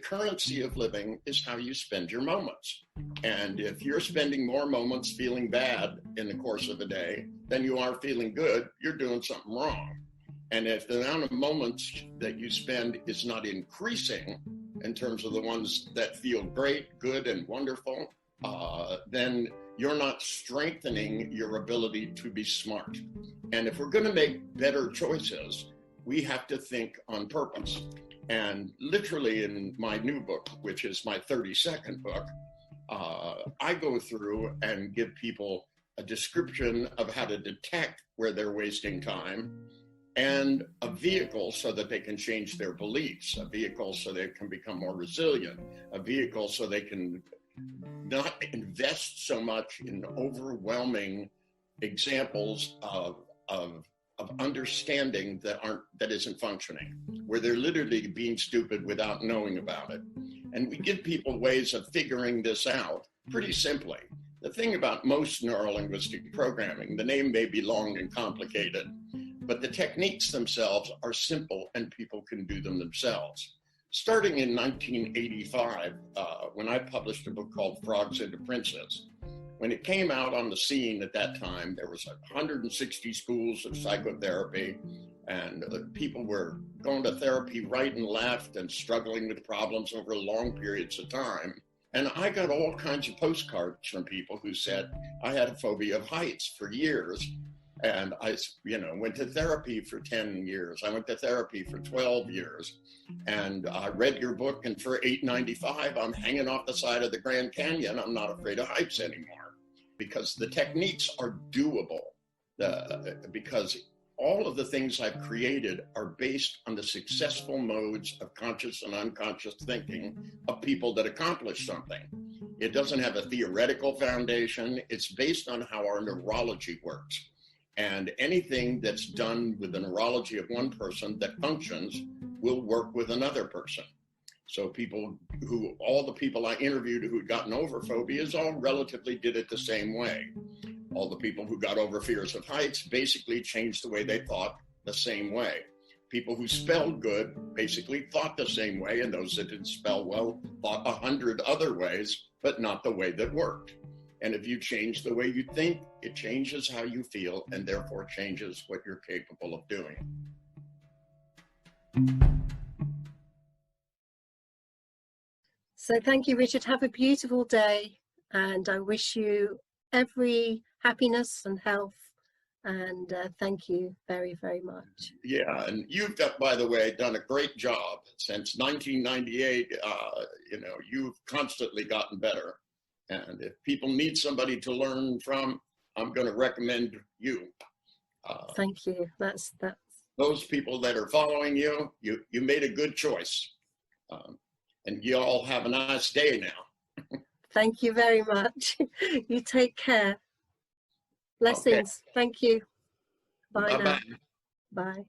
currency of living is how you spend your moments. And if you're spending more moments feeling bad in the course of a day than you are feeling good, you're doing something wrong. And if the amount of moments that you spend is not increasing in terms of the ones that feel great, good, and wonderful, then you're not strengthening your ability to be smart. And if we're going to make better choices, we have to think on purpose. And literally in my new book, which is my 32nd book, I go through and give people a description of how to detect where they're wasting time, and a vehicle so that they can change their beliefs, a vehicle so they can become more resilient, a vehicle so they can not invest so much in overwhelming examples of understanding that isn't functioning, where they're literally being stupid without knowing about it. And we give people ways of figuring this out pretty simply. The thing about most neurolinguistic programming, the name may be long and complicated, but the techniques themselves are simple and people can do them themselves. Starting in 1985, when I published a book called Frogs into Princes, when it came out on the scene at that time, there was 160 schools of psychotherapy, and people were going to therapy right and left and struggling with problems over long periods of time. And I got all kinds of postcards from people who said, I had a phobia of heights for years. And I, went to therapy for 10 years. I went to therapy for 12 years. And I read your book, and for $8.95, I'm hanging off the side of the Grand Canyon. I'm not afraid of heights anymore, because the techniques are doable. Because all of the things I've created are based on the successful modes of conscious and unconscious thinking of people that accomplish something. It doesn't have a theoretical foundation. It's based on how our neurology works. And anything that's done with the neurology of one person that functions will work with another person. So all the people I interviewed who had gotten over phobias all relatively did it the same way. All the people who got over fears of heights basically changed the way they thought the same way. People who spelled good basically thought the same way, and those that didn't spell well thought 100 other ways, but not the way that worked. And if you change the way you think, it changes how you feel, and therefore changes what you're capable of doing. So thank you, Richard. Have a beautiful day, and I wish you every happiness and health, and thank you very, very much. Yeah, and you've by the way, done a great job. Since 1998, you've constantly gotten better. And if people need somebody to learn from, I'm going to recommend you. Thank you. That's those people that are following you. You made a good choice. And you all have a nice day now. Thank you very much. You take care. Blessings. Okay. Thank you. Bye. Bye-bye. Now. Bye.